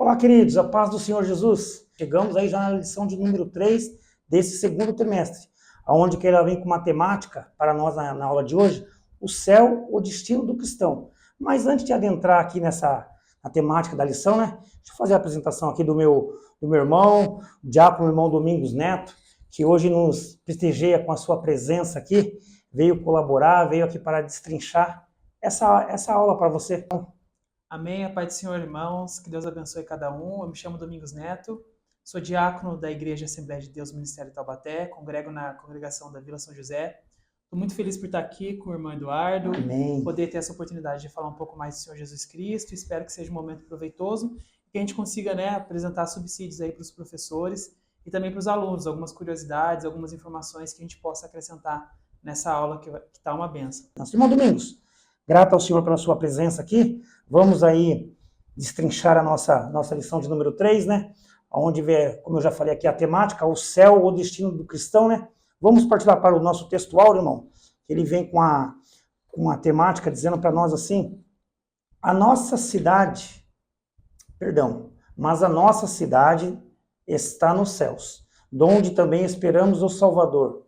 Olá, queridos, a paz do Senhor Jesus. Chegamos aí já na lição de número 3 desse segundo trimestre, onde que ela vem com matemática para nós na aula de hoje, o céu, o destino do cristão. Mas antes de adentrar aqui na temática da lição, né, deixa eu fazer a apresentação aqui do meu irmão, o diácono irmão Domingos Neto, que hoje nos prestigia com a sua presença aqui, veio colaborar, veio aqui para destrinchar essa aula para você. Amém, a paz do Senhor, irmãos, que Deus abençoe cada um. Eu me chamo Domingos Neto, sou diácono da Igreja Assembleia de Deus Ministério Taubaté, congrego na congregação da Vila São José. Estou muito feliz por estar aqui com o irmão Eduardo, Amém. Poder ter essa oportunidade de falar um pouco mais do Senhor Jesus Cristo. Espero que seja um momento proveitoso e que a gente consiga, apresentar subsídios aí para os professores e também para os alunos, algumas curiosidades, algumas informações que a gente possa acrescentar nessa aula que está uma bênção. Nosso irmão Domingos, grato ao Senhor pela sua presença aqui. Vamos aí destrinchar a nossa lição de número 3, né? Onde vê, como eu já falei aqui, a temática, o céu, o destino do cristão, né? Vamos partir para o nosso textual, irmão. Ele vem com a temática dizendo para nós assim: mas a nossa cidade está nos céus, donde também esperamos o Salvador,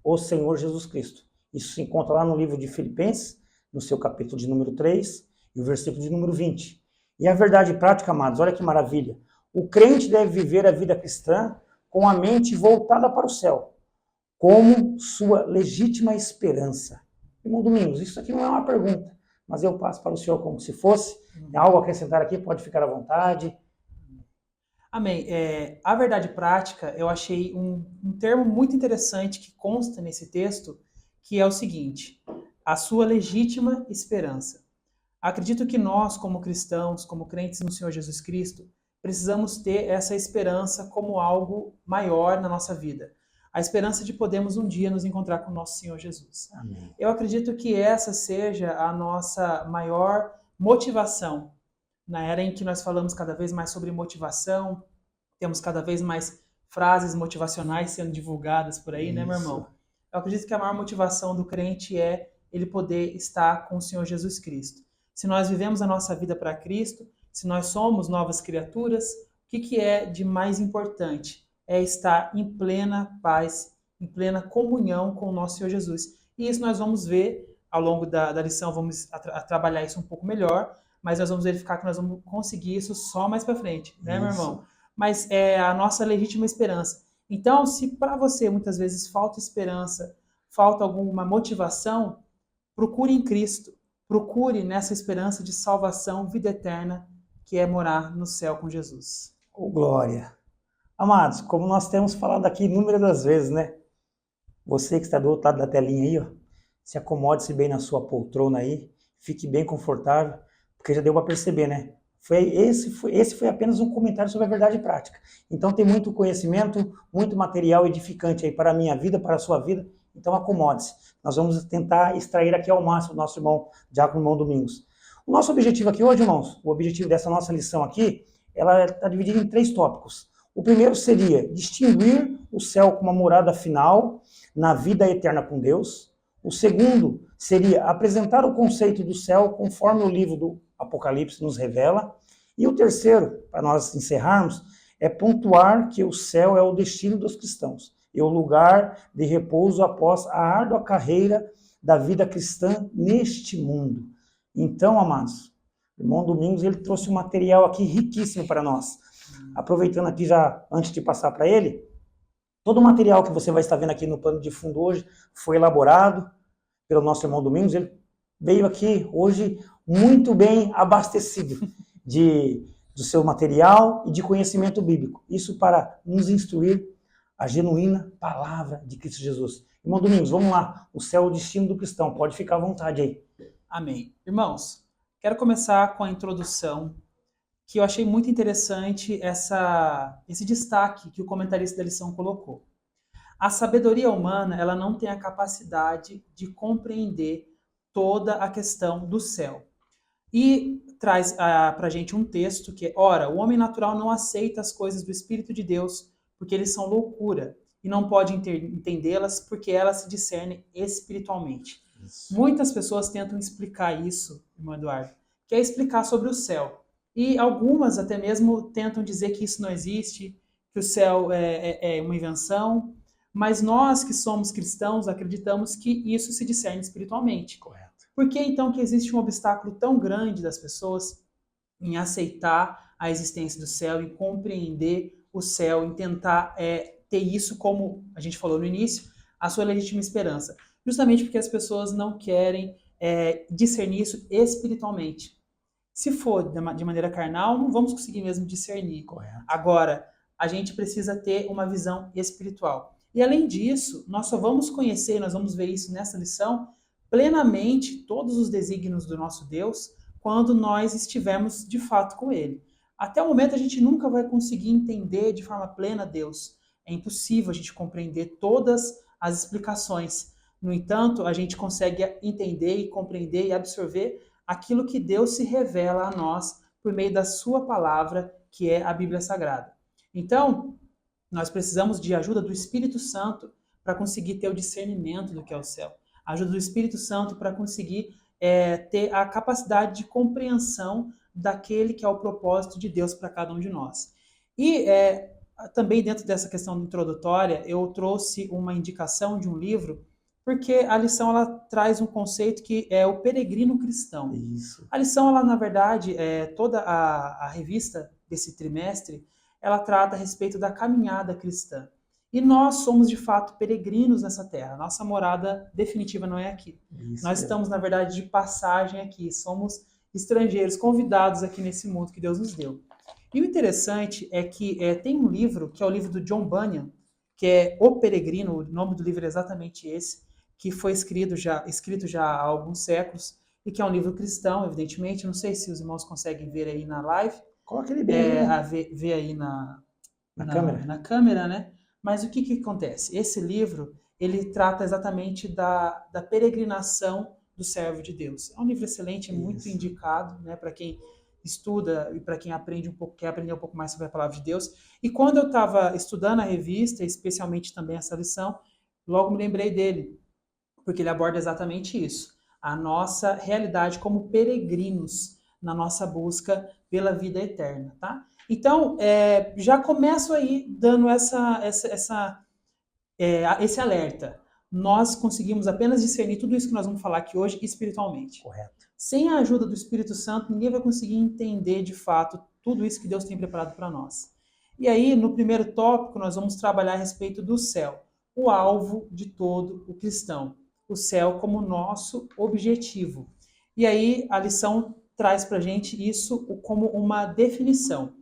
o Senhor Jesus Cristo. Isso se encontra lá no livro de Filipenses, no seu capítulo de número 3, e o versículo de número 20. E a verdade prática, amados, olha que maravilha. O crente deve viver a vida cristã com a mente voltada para o céu, como sua legítima esperança. Irmão Domingos, isso aqui não é uma pergunta, mas eu passo para o senhor como se fosse. Algo a acrescentar aqui, pode ficar à vontade. Amém. A verdade prática, eu achei um termo muito interessante que consta nesse texto, que é o seguinte: a sua legítima esperança. Acredito que nós, como cristãos, como crentes no Senhor Jesus Cristo, precisamos ter essa esperança como algo maior na nossa vida. A esperança de podermos um dia nos encontrar com o nosso Senhor Jesus. Amém. Eu acredito que essa seja a nossa maior motivação. Na era em que nós falamos cada vez mais sobre motivação, temos cada vez mais frases motivacionais sendo divulgadas por aí, né, meu irmão? Eu acredito que a maior motivação do crente é ele poder estar com o Senhor Jesus Cristo. Se nós vivemos a nossa vida para Cristo, se nós somos novas criaturas, o que é de mais importante? É estar em plena paz, em plena comunhão com o nosso Senhor Jesus. E isso nós vamos ver ao longo da lição, vamos trabalhar isso um pouco melhor, mas nós vamos verificar que nós vamos conseguir isso só mais para frente, né, meu irmão? Mas é a nossa legítima esperança. Então, se para você muitas vezes falta esperança, falta alguma motivação, procure em Cristo. Procure nessa esperança de salvação, vida eterna, que é morar no céu com Jesus. Oh, glória! Amados, como nós temos falado aqui inúmeras vezes, né? Você que está do outro lado da telinha aí, ó, se acomode-se bem na sua poltrona aí, fique bem confortável, porque já deu para perceber, né? Esse foi apenas um comentário sobre a verdade prática. Então tem muito conhecimento, muito material edificante aí para a minha vida, para a sua vida. Então acomode-se. Nós vamos tentar extrair aqui ao máximo do nosso irmão, diácono irmão Domingos. O nosso objetivo aqui hoje, irmãos, o objetivo dessa nossa lição aqui, ela está dividida em 3 tópicos. O primeiro seria distinguir o céu como a morada final na vida eterna com Deus. O segundo seria apresentar o conceito do céu conforme o livro do Apocalipse nos revela. E o terceiro, para nós encerrarmos, é pontuar que o céu é o destino dos cristãos e o lugar de repouso após a árdua carreira da vida cristã neste mundo. Então, amados, o irmão Domingos ele trouxe um material aqui riquíssimo para nós. Aproveitando aqui já, antes de passar para ele, todo o material que você vai estar vendo aqui no plano de fundo hoje foi elaborado pelo nosso irmão Domingos. Ele veio aqui hoje muito bem abastecido do seu material e de conhecimento bíblico. Isso para nos instruir a genuína palavra de Cristo Jesus. Irmão Domingos, vamos lá. O céu é o destino do cristão. Pode ficar à vontade aí. Amém. Irmãos, quero começar com a introdução, que eu achei muito interessante esse destaque que o comentarista da lição colocou. A sabedoria humana, ela não tem a capacidade de compreender toda a questão do céu. E traz para a gente um texto que é: ora, o homem natural não aceita as coisas do Espírito de Deus, porque eles são loucura, e não pode entendê-las porque elas se discernem espiritualmente. Muitas pessoas tentam explicar isso, irmão Eduardo, que é explicar sobre o céu. E algumas até mesmo tentam dizer que isso não existe, que o céu é uma invenção, mas nós que somos cristãos acreditamos que isso se discerne espiritualmente. Correto. Por que então que existe um obstáculo tão grande das pessoas em aceitar a existência do céu, em compreender o céu, em tentar ter isso como a gente falou no início, a sua legítima esperança? Justamente porque as pessoas não querem discernir isso espiritualmente. Se for de maneira carnal, não vamos conseguir mesmo discernir. Correto. Agora, a gente precisa ter uma visão espiritual. E além disso, nós só vamos conhecer, nós vamos ver isso nessa lição, plenamente todos os desígnios do nosso Deus quando nós estivermos de fato com Ele. Até o momento a gente nunca vai conseguir entender de forma plena Deus. É impossível a gente compreender todas as explicações. No entanto, a gente consegue entender e compreender e absorver aquilo que Deus se revela a nós por meio da sua palavra, que é a Bíblia Sagrada. Então, nós precisamos de ajuda do Espírito Santo para conseguir ter o discernimento do que é o céu. A ajuda do Espírito Santo para conseguir ter a capacidade de compreensão daquele que é o propósito de Deus para cada um de nós. E também dentro dessa questão introdutória, eu trouxe uma indicação de um livro, porque a lição ela traz um conceito que é o peregrino cristão. Isso. A lição, ela, na verdade, toda a revista desse trimestre, ela trata a respeito da caminhada cristã. E nós somos, de fato, peregrinos nessa terra. Nossa morada definitiva não é aqui. Isso Nós mesmo. estamos, na verdade, de passagem aqui. Somos estrangeiros, convidados aqui nesse mundo que Deus nos deu. E o interessante é que tem um livro, que é o livro do John Bunyan, que é O Peregrino, o nome do livro é exatamente esse, que foi escrito já há alguns séculos, e que é um livro cristão, evidentemente. Não sei se os irmãos conseguem ver aí na live, Coloca ele bem aí, né? ver aí na câmera. câmera, né? Mas o que acontece? Esse livro, ele trata exatamente da peregrinação do servo de Deus. É um livro excelente, é muito Isso. indicado, né, para quem estuda e para quem aprende um pouco, quer aprender um pouco mais sobre a palavra de Deus. E quando eu estava estudando a revista, especialmente também essa lição, logo me lembrei dele, porque ele aborda exatamente isso, a nossa realidade como peregrinos na nossa busca pela vida eterna, tá? Então, já começo aí dando esse alerta. Nós conseguimos apenas discernir tudo isso que nós vamos falar aqui hoje espiritualmente. Correto. Sem a ajuda do Espírito Santo, ninguém vai conseguir entender de fato tudo isso que Deus tem preparado para nós. E aí, no primeiro tópico, nós vamos trabalhar a respeito do céu, o alvo de todo o cristão. O céu como nosso objetivo. E aí, a lição traz para a gente isso como uma definição.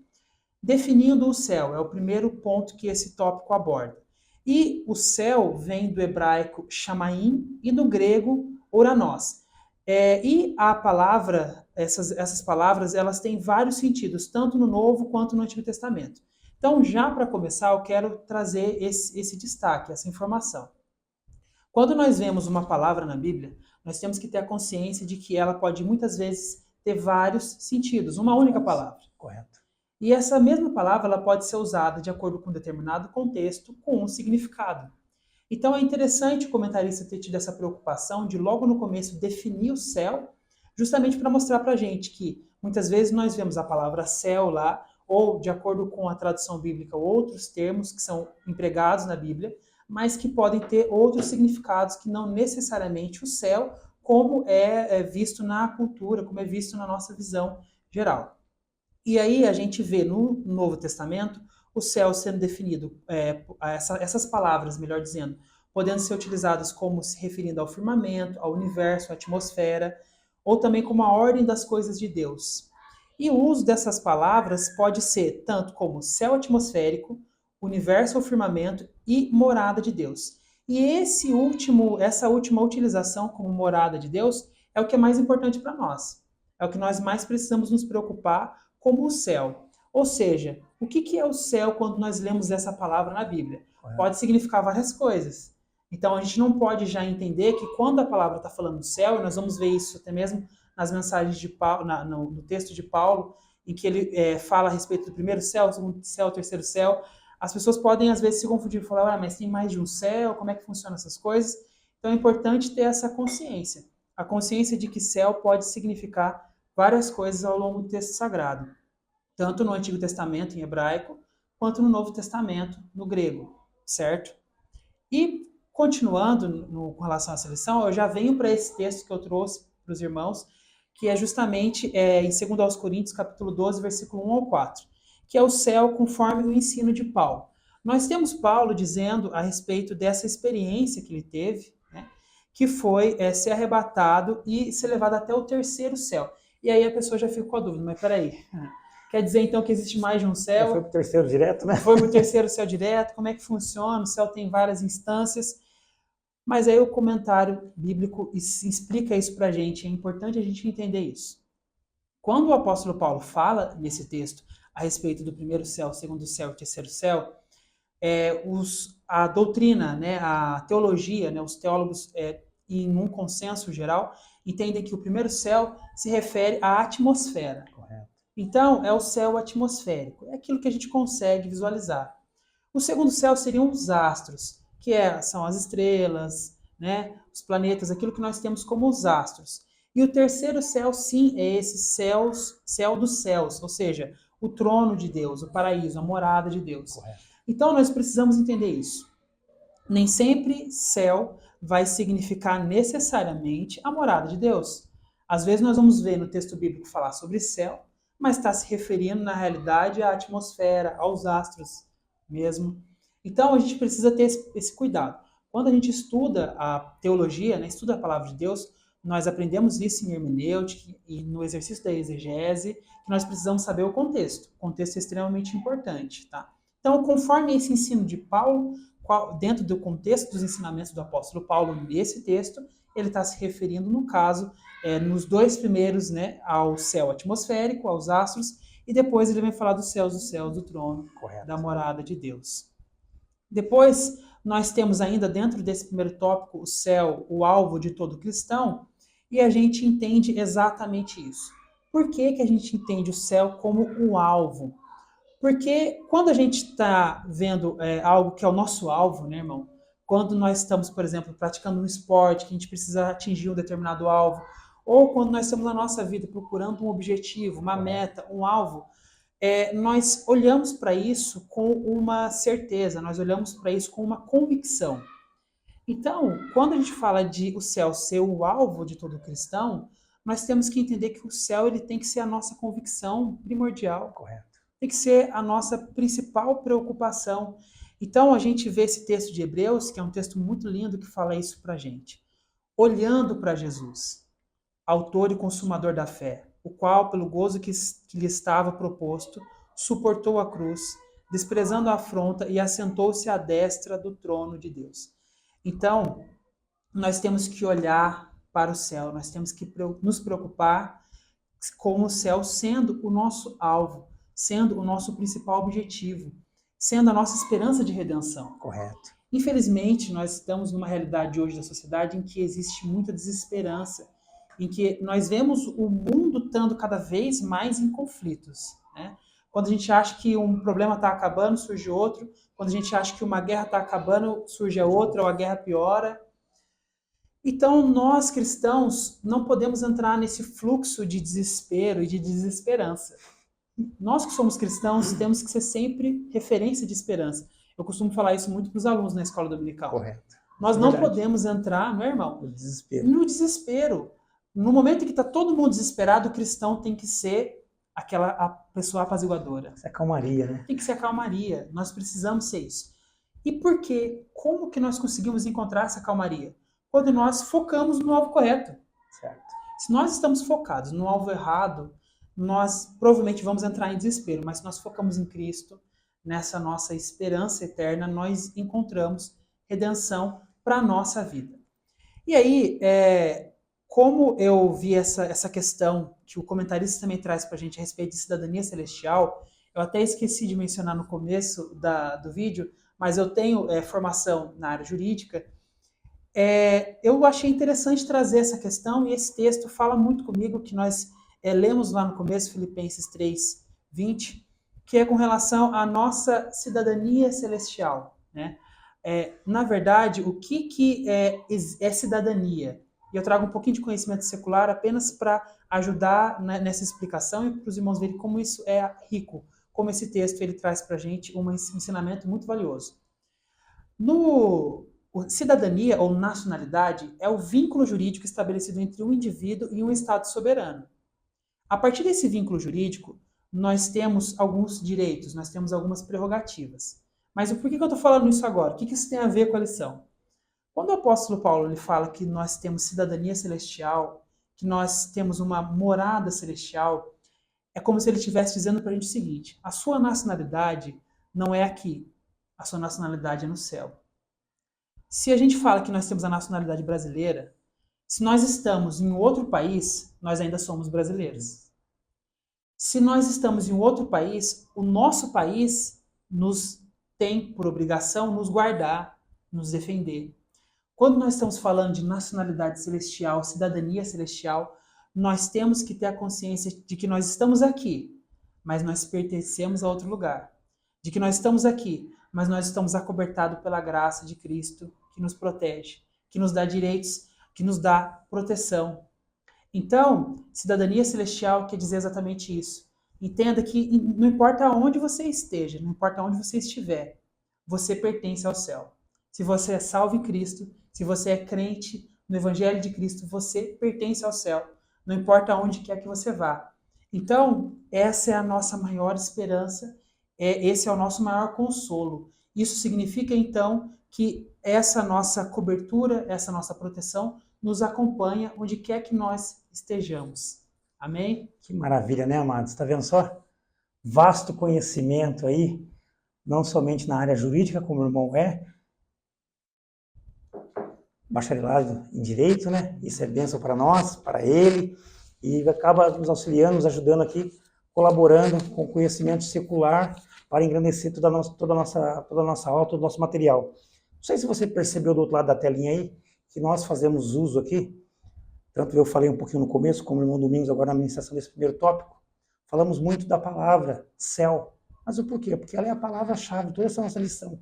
Definindo o céu, é o primeiro ponto que esse tópico aborda. E o céu vem do hebraico shamaim e do grego oranos. E a palavra, essas palavras, elas têm vários sentidos, tanto no Novo quanto no Antigo Testamento. Então, já para começar, eu quero trazer esse destaque, essa informação. Quando nós vemos uma palavra na Bíblia, nós temos que ter a consciência de que ela pode muitas vezes ter vários sentidos, uma única palavra. Correto. E essa mesma palavra ela pode ser usada de acordo com um determinado contexto, com um significado. Então é interessante o comentarista ter tido essa preocupação de logo no começo definir o céu, justamente para mostrar para a gente que muitas vezes nós vemos a palavra céu lá, ou de acordo com a tradução bíblica, outros termos que são empregados na Bíblia, mas que podem ter outros significados que não necessariamente o céu, como é visto na cultura, como é visto na nossa visão geral. E aí a gente vê no Novo Testamento o céu sendo definido, essas palavras, melhor dizendo, podendo ser utilizadas como se referindo ao firmamento, ao universo, à atmosfera, ou também como a ordem das coisas de Deus. E o uso dessas palavras pode ser tanto como céu atmosférico, universo ou firmamento e morada de Deus. E essa última utilização como morada de Deus é o que é mais importante para nós. É o que nós mais precisamos nos preocupar como o céu. Ou seja, o que é o céu quando nós lemos essa palavra na Bíblia? Pode significar várias coisas. Então a gente não pode já entender que quando a palavra está falando do céu, e nós vamos ver isso até mesmo nas mensagens de Paulo, no texto de Paulo, em que ele fala a respeito do primeiro céu, segundo céu, terceiro céu, as pessoas podem às vezes se confundir e falar, mas tem mais de um céu, como é que funcionam essas coisas? Então é importante ter essa consciência. A consciência de que céu pode significar várias coisas ao longo do texto sagrado. tanto no Antigo Testamento, em hebraico, quanto no Novo Testamento, no grego, certo? E, continuando com relação à essa lição, eu já venho para esse texto que eu trouxe para os irmãos, que é justamente em 2 Coríntios, capítulo 12, versículo 1 ao 4, que é o céu conforme o ensino de Paulo. Nós temos Paulo dizendo a respeito dessa experiência que ele teve, né, que foi ser arrebatado e ser levado até o terceiro céu. E aí a pessoa já fica com a dúvida, mas peraí, quer dizer então que existe mais de um céu? Foi pro terceiro direto, né? Foi pro terceiro céu direto? Como é que funciona? O céu tem várias instâncias. Mas aí o comentário bíblico explica isso pra gente, é importante a gente entender isso. Quando o apóstolo Paulo fala nesse texto a respeito do primeiro céu, segundo céu e terceiro céu, a doutrina, né, a teologia, né, os teólogos, em um consenso geral, entendem que o primeiro céu se refere à atmosfera. Correto. Então, é o céu atmosférico, é aquilo que a gente consegue visualizar. O segundo céu seriam os astros, que são as estrelas, né, os planetas, aquilo que nós temos como os astros. E o terceiro céu, sim, é esse céu dos céus, ou seja, o trono de Deus, o paraíso, a morada de Deus. Correto. Então, nós precisamos entender isso. Nem sempre céu vai significar necessariamente a morada de Deus. Às vezes nós vamos ver no texto bíblico falar sobre céu, mas está se referindo, na realidade, à atmosfera, aos astros mesmo. Então, a gente precisa ter esse cuidado. Quando a gente estuda a teologia, né, estuda a palavra de Deus, nós aprendemos isso em hermenêutica e no exercício da exegese, que nós precisamos saber o contexto. O contexto é extremamente importante, tá? Então, conforme esse ensino de Paulo, dentro do contexto dos ensinamentos do apóstolo Paulo nesse texto, ele está se referindo, no caso, nos dois primeiros, né, ao céu atmosférico, aos astros, e depois ele vem falar dos céus, do trono, Correto. da morada de Deus. Depois, nós temos ainda dentro desse primeiro tópico o céu, o alvo de todo cristão, e a gente entende exatamente isso. Por que que a gente entende o céu como o alvo? Porque quando a gente está vendo algo que é o nosso alvo, né, irmão? Quando nós estamos, por exemplo, praticando um esporte que a gente precisa atingir um determinado alvo, ou quando nós estamos na nossa vida procurando um objetivo, uma meta, um alvo, nós olhamos para isso com uma certeza, nós olhamos para isso com uma convicção. Então, quando a gente fala de o céu ser o alvo de todo cristão, nós temos que entender que o céu ele tem que ser a nossa convicção primordial. Correto. Tem que ser a nossa principal preocupação. Então, a gente vê esse texto de Hebreus, que é um texto muito lindo que fala isso para a gente. Olhando para Jesus, autor e consumador da fé, o qual, pelo gozo que lhe estava proposto, suportou a cruz, desprezando a afronta e assentou-se à destra do trono de Deus. Então, nós temos que olhar para o céu, nós temos que nos preocupar com o céu sendo o nosso alvo, sendo o nosso principal objetivo, sendo a nossa esperança de redenção. Correto. Infelizmente, nós estamos numa realidade hoje da sociedade em que existe muita desesperança, em que nós vemos o mundo estando cada vez mais em conflitos, né? Quando a gente acha que um problema está acabando, surge outro. Quando a gente acha que uma guerra está acabando, surge a outra, ou a guerra piora. Então, nós cristãos não podemos entrar nesse fluxo de desespero e de desesperança. Nós que somos cristãos temos que ser sempre referência de esperança. Eu costumo falar isso muito para os alunos na escola dominical. Correto. Nós não podemos entrar, não é, irmão? No desespero. No desespero. No momento em que está todo mundo desesperado, o cristão tem que ser a pessoa apaziguadora. Essa é a calmaria, né? Tem que ser a calmaria. Nós precisamos ser isso. E por quê? Como que nós conseguimos encontrar essa calmaria? Quando nós focamos no alvo correto. Certo. Se nós estamos focados no alvo errado, nós provavelmente vamos entrar em desespero, mas se nós focamos em Cristo, nessa nossa esperança eterna, nós encontramos redenção para a nossa vida. E aí, como eu vi essa questão que o comentarista também traz para a gente a respeito de cidadania celestial, eu até esqueci de mencionar no começo do vídeo, mas eu tenho formação na área jurídica. Eu achei interessante trazer essa questão e esse texto fala muito comigo, que nós lemos lá no começo, Filipenses 3:20, que é com relação à nossa cidadania celestial, né? Na verdade, o que é cidadania? E eu trago um pouquinho de conhecimento secular apenas para ajudar nessa explicação e para os irmãos verem como isso é rico, como esse texto ele traz para a gente um ensinamento muito valioso. Cidadania ou nacionalidade é o vínculo jurídico estabelecido entre um indivíduo e um Estado soberano. A partir desse vínculo jurídico, nós temos alguns direitos, nós temos algumas prerrogativas. Mas por que eu estou falando isso agora? O que isso tem a ver com a lição? Quando o apóstolo Paulo ele fala que nós temos cidadania celestial, que nós temos uma morada celestial, é como se ele estivesse dizendo para a gente o seguinte: a sua nacionalidade não é aqui, a sua nacionalidade é no céu. Se a gente fala que nós temos a nacionalidade brasileira, se nós estamos em outro país, nós ainda somos brasileiros. Se nós estamos em outro país, o nosso país nos tem por obrigação nos guardar, nos defender. Quando nós estamos falando de nacionalidade celestial, cidadania celestial, nós temos que ter a consciência de que nós estamos aqui, mas nós pertencemos a outro lugar. De que nós estamos aqui, mas nós estamos acobertados pela graça de Cristo, que nos protege, que nos dá direitos, que nos dá proteção. Então, cidadania celestial quer dizer exatamente isso. Entenda que não importa onde você esteja, não importa onde você estiver, você pertence ao céu. Se você é salvo em Cristo, se você é crente no Evangelho de Cristo, você pertence ao céu. Não importa onde quer que você vá. Então, essa é a nossa maior esperança, esse é o nosso maior consolo. Isso significa, então, que essa nossa cobertura, essa nossa proteção, nos acompanha onde quer que nós estejamos. Amém? Que maravilha, né, amados? Está vendo só? Vasto conhecimento aí, não somente na área jurídica, como o irmão é, bacharelado em Direito, né? Isso é bênção para nós, para ele, e acaba nos auxiliando, nos ajudando aqui, colaborando com o conhecimento secular para engrandecer toda a nossa aula, todo o nosso material. Não sei se você percebeu do outro lado da telinha aí, que nós fazemos uso aqui, tanto eu falei um pouquinho no começo, como o irmão Domingos agora na ministração desse primeiro tópico, falamos muito da palavra céu. Mas o porquê? Porque ela é a palavra-chave, toda essa nossa lição.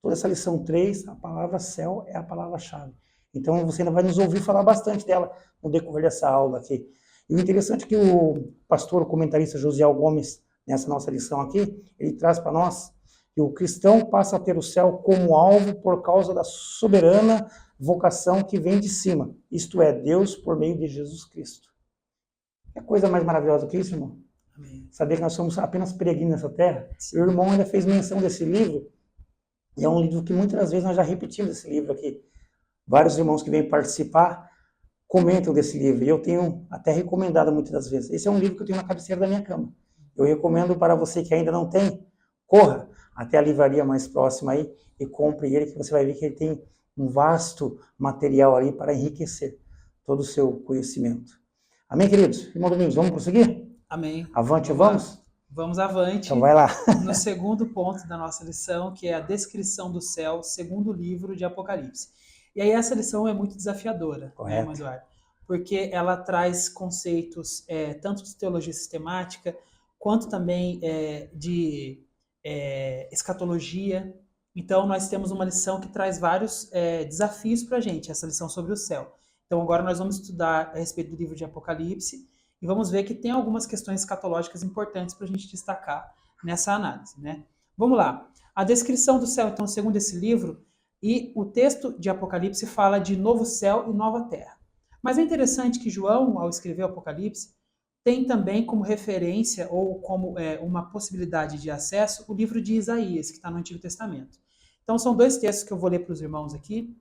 Toda essa lição 3, a palavra céu é a palavra-chave. Então você ainda vai nos ouvir falar bastante dela no decorrer dessa aula aqui. E o interessante é que o pastor, o comentarista Josiel Gomes, nessa nossa lição aqui, ele traz para nós que o cristão passa a ter o céu como alvo por causa da soberana vocação que vem de cima, isto é, Deus por meio de Jesus Cristo. É coisa mais maravilhosa que isso, irmão? Amém. Saber que nós somos apenas peregrinos nessa terra. Sim. O irmão ainda fez menção desse livro, e é um livro que muitas vezes nós já repetimos esse livro aqui. Vários irmãos que vêm participar comentam desse livro, e eu tenho até recomendado muitas das vezes. Esse é um livro que eu tenho na cabeceira da minha cama. Eu recomendo para você que ainda não tem, corra até a livraria mais próxima aí e compre ele, que você vai ver que ele tem um vasto material ali para enriquecer todo o seu conhecimento. Amém, queridos? Irmão Domingos, vamos prosseguir? Amém. Avante, vamos? Vamos avante. Então vai lá. No segundo ponto da nossa lição, que é a descrição do céu, segundo livro de Apocalipse. E aí essa lição é muito desafiadora, né, irmão Eduardo? Porque ela traz conceitos tanto de teologia sistemática, quanto também de escatologia. Então, nós temos uma lição que traz vários desafios para a gente, essa lição sobre o céu. Então, agora nós vamos estudar a respeito do livro de Apocalipse e vamos ver que tem algumas questões escatológicas importantes para a gente destacar nessa análise, né? Vamos lá. A descrição do céu, então, segundo esse livro, e o texto de Apocalipse fala de novo céu e nova terra. Mas é interessante que João, ao escrever o Apocalipse, tem também como referência ou como uma possibilidade de acesso o livro de Isaías, que está no Antigo Testamento. Então, são dois textos que eu vou ler para os irmãos aqui,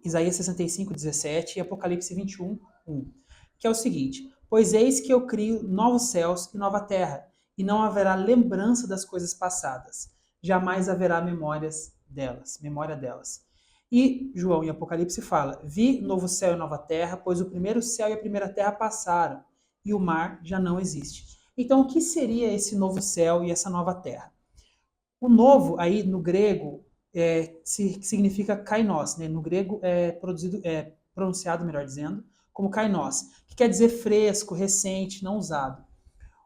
Isaías 65, 17 e Apocalipse 21, 1, que é o seguinte: pois eis que eu crio novos céus e nova terra, e não haverá lembrança das coisas passadas, jamais haverá memória delas. E João em Apocalipse fala: vi novo céu e nova terra, pois o primeiro céu e a primeira terra passaram, e o mar já não existe. Então, o que seria esse novo céu e essa nova terra? O novo, aí no grego, significa kainos, né? No grego pronunciado, melhor dizendo, como kainos, que quer dizer fresco, recente, não usado.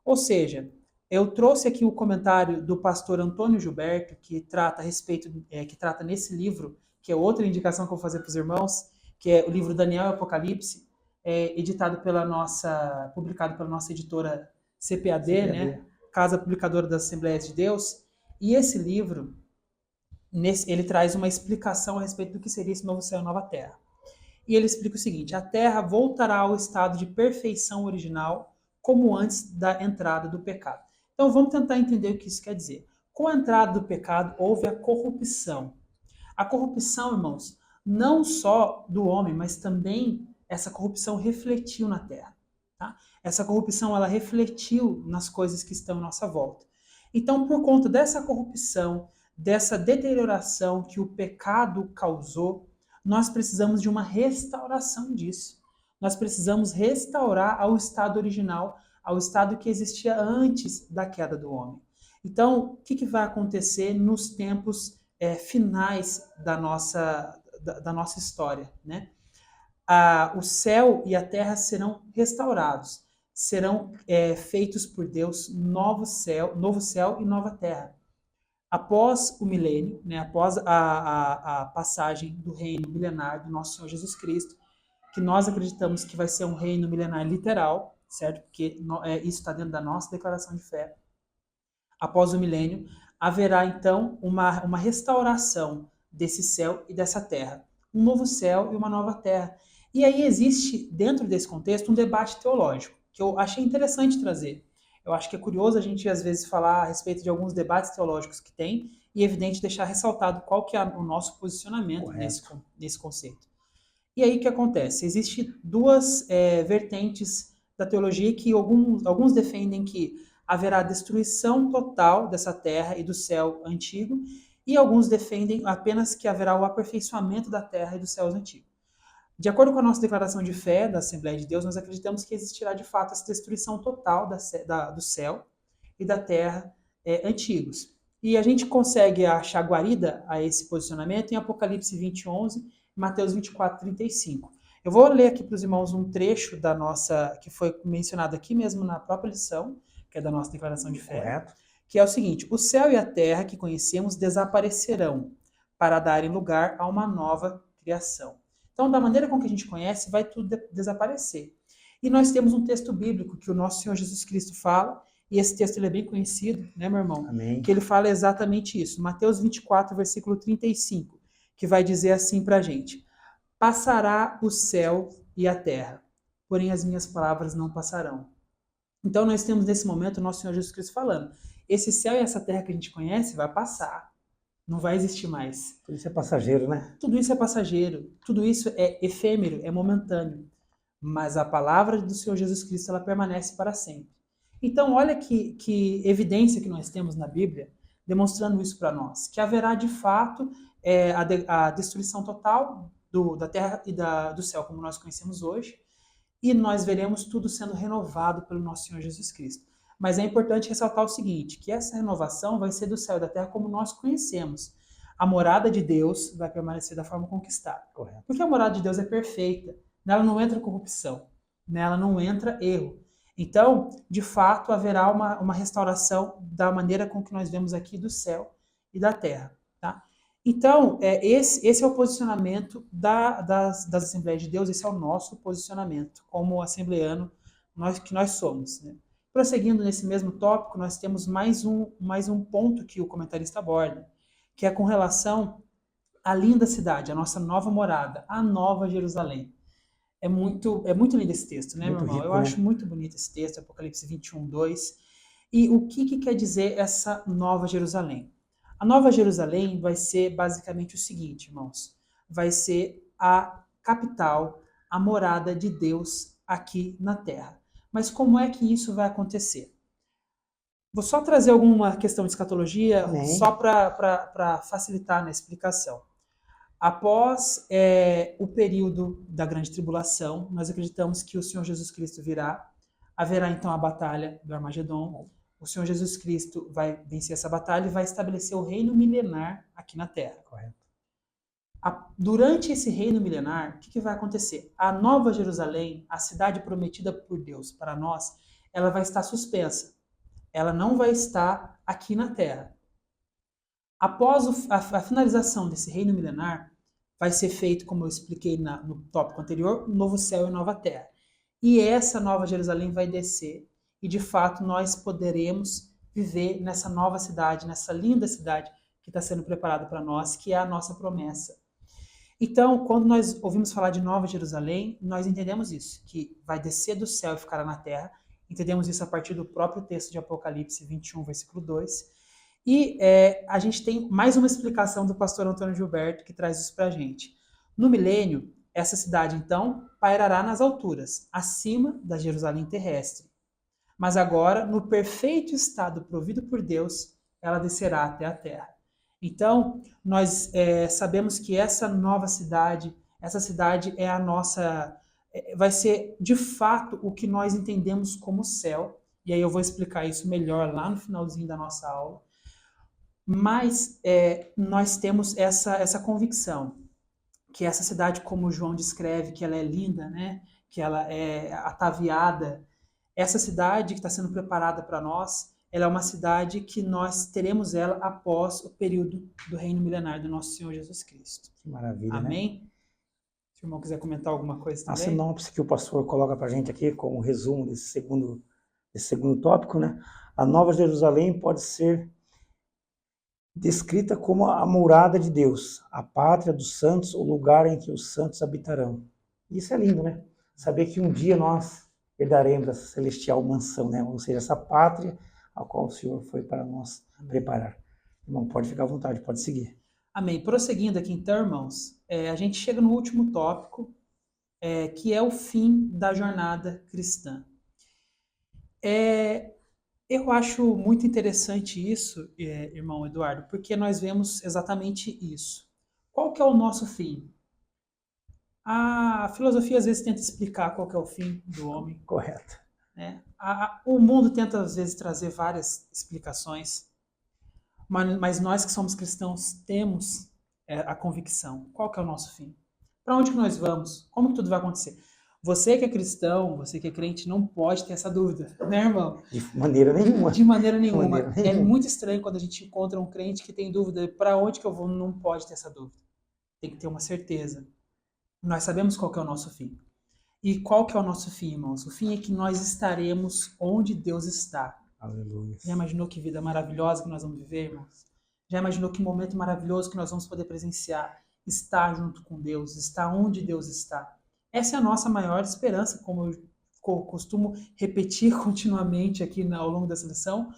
Ou seja, eu trouxe aqui o comentário do pastor Antônio Gilberto, que trata a respeito, que trata nesse livro, que é outra indicação que eu vou fazer para os irmãos, que é o livro Daniel e Apocalipse, editado publicado pela nossa editora CPAD, CPAD. né? Casa Publicadora das Assembleias de Deus. E esse livro, ele traz uma explicação a respeito do que seria esse novo céu e nova terra. E ele explica o seguinte: a terra voltará ao estado de perfeição original, como antes da entrada do pecado. Então vamos tentar entender o que isso quer dizer. Com a entrada do pecado, houve a corrupção. A corrupção, irmãos, não só do homem, mas também essa corrupção refletiu na terra. Tá? Essa corrupção, ela refletiu nas coisas que estão à nossa volta. Então, por conta dessa corrupção, dessa deterioração que o pecado causou, nós precisamos de uma restauração disso. Nós precisamos restaurar ao estado original, ao estado que existia antes da queda do homem. Então, o que vai acontecer nos tempos finais da nossa história, né? O céu e a terra serão restaurados, serão feitos por Deus novo céu e nova terra. Após o milênio, né, após a passagem do reino milenar do nosso Senhor Jesus Cristo, que nós acreditamos que vai ser um reino milenar literal, certo? Porque isso está dentro da nossa declaração de fé. Após o milênio, haverá então uma restauração desse céu e dessa terra. Um novo céu e uma nova terra. E aí existe, dentro desse contexto, um debate teológico, que eu achei interessante trazer. Eu acho que é curioso a gente, às vezes, falar a respeito de alguns debates teológicos que tem, e, evidente, deixar ressaltado qual que é o nosso posicionamento nesse conceito. E aí o que acontece? Existem duas vertentes da teologia que alguns defendem que haverá destruição total dessa terra e do céu antigo, e alguns defendem apenas que haverá o aperfeiçoamento da terra e dos céus antigos. De acordo com a nossa declaração de fé da Assembleia de Deus, nós acreditamos que existirá de fato essa destruição total do céu e da terra antigos. E a gente consegue achar guarida a esse posicionamento em Apocalipse 20:11, Mateus 24:35. Eu vou ler aqui para os irmãos um trecho da nossa, que foi mencionado aqui mesmo na própria lição, que é da nossa declaração de fé, Correto. que é o seguinte: o céu e a terra que conhecemos desaparecerão para darem lugar a uma nova criação. Então, da maneira com que a gente conhece, vai tudo desaparecer. E nós temos um texto bíblico que o nosso Senhor Jesus Cristo fala, e esse texto ele é bem conhecido, né, meu irmão? Amém. Que ele fala exatamente isso. Mateus 24, versículo 35, que vai dizer assim pra gente: passará o céu e a terra, porém as minhas palavras não passarão. Então nós temos nesse momento o nosso Senhor Jesus Cristo falando: esse céu e essa terra que a gente conhece vai passar, não vai existir mais. Tudo isso é passageiro, né? Tudo isso é passageiro, tudo isso é efêmero, é momentâneo. Mas a palavra do Senhor Jesus Cristo, ela permanece para sempre. Então, olha que evidência que nós temos na Bíblia, demonstrando isso para nós, que haverá de fato a destruição total da terra e do céu, como nós conhecemos hoje, e nós veremos tudo sendo renovado pelo nosso Senhor Jesus Cristo. Mas é importante ressaltar o seguinte, que essa renovação vai ser do céu e da terra como nós conhecemos. A morada de Deus vai permanecer da forma como está. Correto. Porque a morada de Deus é perfeita. Nela não entra corrupção. Nela não entra erro. Então, de fato, haverá uma restauração da maneira com que nós vemos aqui do céu e da terra. Tá? Então, esse é o posicionamento das Assembleias de Deus, esse é o nosso posicionamento como assembleano que nós somos. Né? Prosseguindo nesse mesmo tópico, nós temos mais um ponto que o comentarista aborda, que é com relação à linda cidade, a nossa nova morada, a Nova Jerusalém. É muito lindo esse texto, né, Muito meu irmão? rico, Eu né? acho muito bonito esse texto, Apocalipse 21:2. E o que quer dizer essa Nova Jerusalém? A Nova Jerusalém vai ser basicamente o seguinte, irmãos. Vai ser a capital, a morada de Deus aqui na Terra. Mas como é que isso vai acontecer? Vou só trazer alguma questão de escatologia, Amém. só para facilitar na explicação. Após o período da grande tribulação, nós acreditamos que o Senhor Jesus Cristo virá. Haverá então a batalha do Armagedon. O Senhor Jesus Cristo vai vencer essa batalha e vai estabelecer o reino milenar aqui na Terra. Correto. Durante esse reino milenar, o que vai acontecer? A Nova Jerusalém, a cidade prometida por Deus para nós, ela vai estar suspensa. Ela não vai estar aqui na Terra. Após a finalização desse reino milenar, vai ser feito, como eu expliquei no tópico anterior, um novo céu e nova terra. e essa nova Jerusalém vai descer, e de fato nós poderemos viver nessa nova cidade, nessa linda cidade que está sendo preparada para nós, que é a nossa promessa. Então, quando nós ouvimos falar de Nova Jerusalém, nós entendemos isso, que vai descer do céu e ficará na terra. Entendemos isso a partir do próprio texto de Apocalipse 21, versículo 2. E a gente tem mais uma explicação do pastor Antônio Gilberto que traz isso para a gente. No milênio, essa cidade, então, pairará nas alturas, acima da Jerusalém terrestre. Mas agora, no perfeito estado provido por Deus, ela descerá até a terra. Então, nós sabemos que essa nova cidade, essa cidade é a nossa, vai ser de fato o que nós entendemos como céu. E aí eu vou explicar isso melhor lá no finalzinho da nossa aula. Mas nós temos essa convicção que essa cidade, como o João descreve, que ela é linda, né? Que ela é ataviada. Essa cidade que está sendo preparada para nós, ela é uma cidade que nós teremos ela após o período do reino milenar do nosso Senhor Jesus Cristo. Que maravilha, Amém? né? Se o irmão quiser comentar alguma coisa A também. sinopse que o pastor coloca para a gente aqui, como resumo desse segundo tópico, né? A Nova Jerusalém pode ser descrita como a morada de Deus, a pátria dos santos, o lugar em que os santos habitarão. Isso é lindo, né? Saber que um dia nós herdaremos essa celestial mansão, né? Ou seja, essa pátria a qual o Senhor foi para nós preparar. Irmão, pode ficar à vontade, pode seguir. Amém. Prosseguindo aqui então, irmãos, a gente chega no último tópico, que é o fim da jornada cristã. Eu acho muito interessante isso, irmão Eduardo, porque nós vemos exatamente isso. Qual que é o nosso fim? A filosofia às vezes tenta explicar qual que é o fim do homem. Correto. Né? O mundo tenta às vezes trazer várias explicações, mas nós que somos cristãos temos a convicção. Qual que é o nosso fim? Para onde que nós vamos? Como que tudo vai acontecer? Você que é cristão, você que é crente, não pode ter essa dúvida, né, irmão? De maneira nenhuma. De maneira nenhuma. De maneira nenhuma. É muito estranho quando a gente encontra um crente que tem dúvida. Para onde que eu vou? Não pode ter essa dúvida. Tem que ter uma certeza. Nós sabemos qual que é o nosso fim. E qual que é o nosso fim, irmãos? O fim é que nós estaremos onde Deus está. Aleluia. Já imaginou que vida maravilhosa que nós vamos viver, irmãos? Já imaginou que momento maravilhoso que nós vamos poder presenciar? Estar junto com Deus, estar onde Deus está. Essa é a nossa maior esperança, como eu costumo repetir continuamente aqui ao longo dessa lição,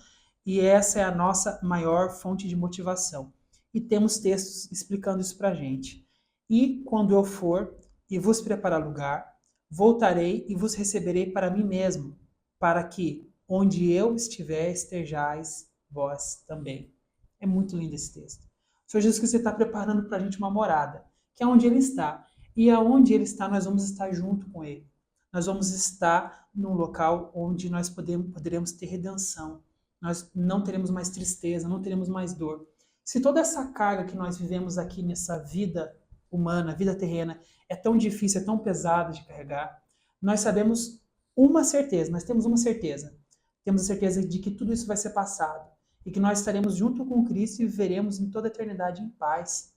e essa é a nossa maior fonte de motivação. E temos textos explicando isso para a gente. E quando eu for e vos preparar lugar, voltarei e vos receberei para mim mesmo, para que onde eu estiver, estejais vós também. É muito lindo esse texto. O Senhor Jesus Cristo está preparando para a gente uma morada, que é onde Ele está. E aonde Ele está, nós vamos estar junto com Ele. Nós vamos estar num local onde nós poderemos ter redenção. Nós não teremos mais tristeza, não teremos mais dor. Se toda essa carga que nós vivemos aqui nessa vida humana, vida terrena, é tão difícil, é tão pesada de carregar, nós sabemos uma certeza, nós temos uma certeza. Temos a certeza de que tudo isso vai ser passado e que nós estaremos junto com Cristo e viveremos em toda a eternidade em paz.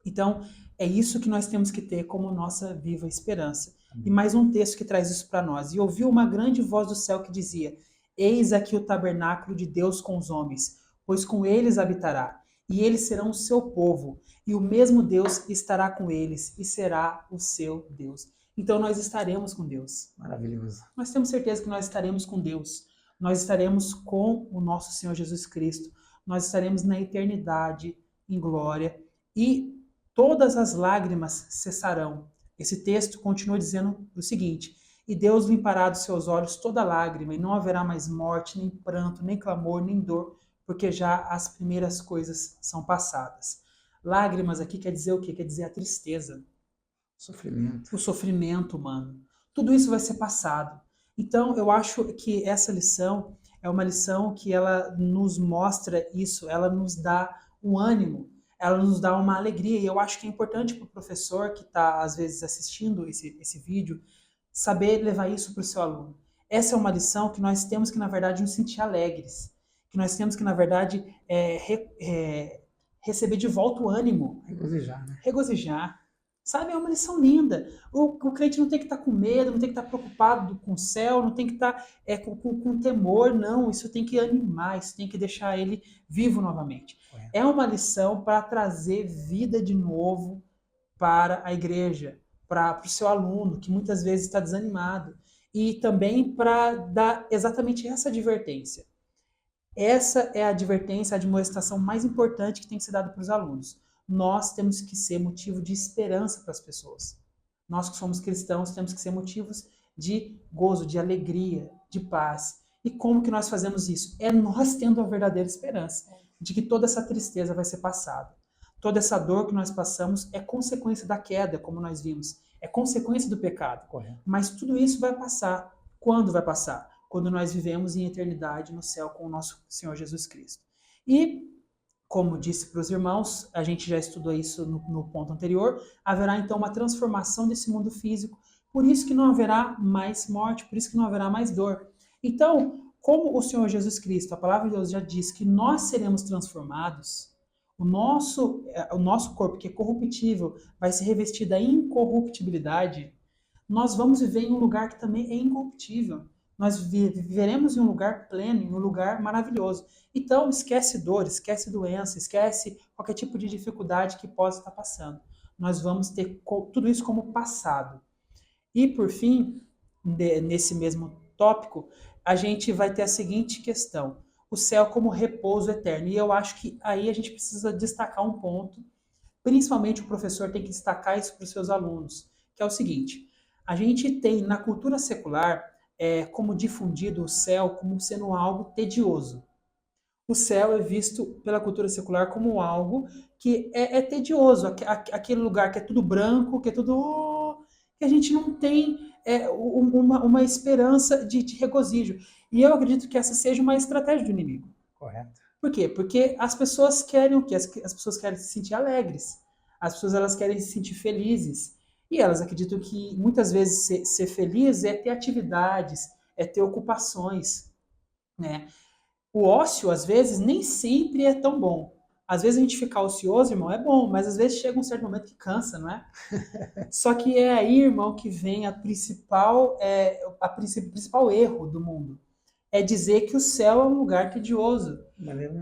Então, é isso que nós temos que ter como nossa viva esperança. E mais um texto que traz isso para nós. E ouviu uma grande voz do céu que dizia: Eis aqui o tabernáculo de Deus com os homens, pois com eles habitará, e eles serão o seu povo, e o mesmo Deus estará com eles, e será o seu Deus. Então nós estaremos com Deus. Maravilhoso. Nós temos certeza que nós estaremos com Deus. Nós estaremos com o nosso Senhor Jesus Cristo. Nós estaremos na eternidade, em glória, e todas as lágrimas cessarão. Esse texto continua dizendo o seguinte: e Deus limpará dos seus olhos toda lágrima, e não haverá mais morte, nem pranto, nem clamor, nem dor, porque já as primeiras coisas são passadas. Lágrimas aqui quer dizer o quê? Quer dizer a tristeza. Sofrimento. O sofrimento humano. Tudo isso vai ser passado. Então, eu acho que essa lição é uma lição que ela nos mostra isso, ela nos dá um ânimo, ela nos dá uma alegria, e eu acho que é importante para o professor que está, às vezes, assistindo esse vídeo, saber levar isso para o seu aluno. Essa é uma lição que nós temos que, na verdade, nos sentir alegres, que nós temos que, na verdade, receber de volta o ânimo. Regozijar, né? Regozijar. Sabe, é uma lição linda. O crente não tem que estar com medo, não tem que estar preocupado com o céu, não tem que estar com temor, não. Isso tem que animar, isso tem que deixar ele vivo novamente. Correto. É uma lição para trazer vida de novo para a igreja, para o seu aluno, que muitas vezes está desanimado. E também para dar exatamente essa advertência. Essa é a advertência, a admoestação mais importante que tem que ser dada para os alunos. Nós temos que ser motivo de esperança para as pessoas. Nós que somos cristãos temos que ser motivos de gozo, de alegria, de paz. E como que nós fazemos isso? É nós tendo a verdadeira esperança de que toda essa tristeza vai ser passada. Toda essa dor que nós passamos é consequência da queda, como nós vimos. É consequência do pecado. Correto. Mas tudo isso vai passar. Quando vai passar? Quando nós vivemos em eternidade no céu com o nosso Senhor Jesus Cristo. E, como disse para os irmãos, a gente já estudou isso no ponto anterior, haverá então uma transformação desse mundo físico, por isso que não haverá mais morte, por isso que não haverá mais dor. Então, como o Senhor Jesus Cristo, a palavra de Deus já diz que nós seremos transformados, o nosso corpo, que é corruptível, vai se revestir da incorruptibilidade, nós vamos viver em um lugar que também é incorruptível. Nós viveremos em um lugar pleno, em um lugar maravilhoso. Então, esquece dor, esquece doença, esquece qualquer tipo de dificuldade que possa estar passando. Nós vamos ter tudo isso como passado. E, por fim, nesse mesmo tópico, a gente vai ter a seguinte questão: o céu como repouso eterno. E eu acho que aí a gente precisa destacar um ponto, principalmente o professor tem que destacar isso para os seus alunos, que é o seguinte: a gente tem na cultura secular como difundido o céu como sendo algo tedioso. O céu é visto pela cultura secular como algo que é tedioso, aquele lugar que é tudo branco, que é tudo que a gente não tem uma esperança de regozijo. E eu acredito que essa seja uma estratégia do inimigo. Correto. Por quê? Porque as pessoas querem o quê? As pessoas querem se sentir alegres. As pessoas elas querem se sentir felizes. E elas acreditam que muitas vezes ser feliz é ter atividades, é ter ocupações, né? O ócio, às vezes, nem sempre é tão bom. Às vezes a gente ficar ocioso, irmão, é bom, mas às vezes chega um certo momento que cansa, não é? Só que é aí, irmão, que vem o principal erro do mundo. É dizer que o céu é um lugar tedioso,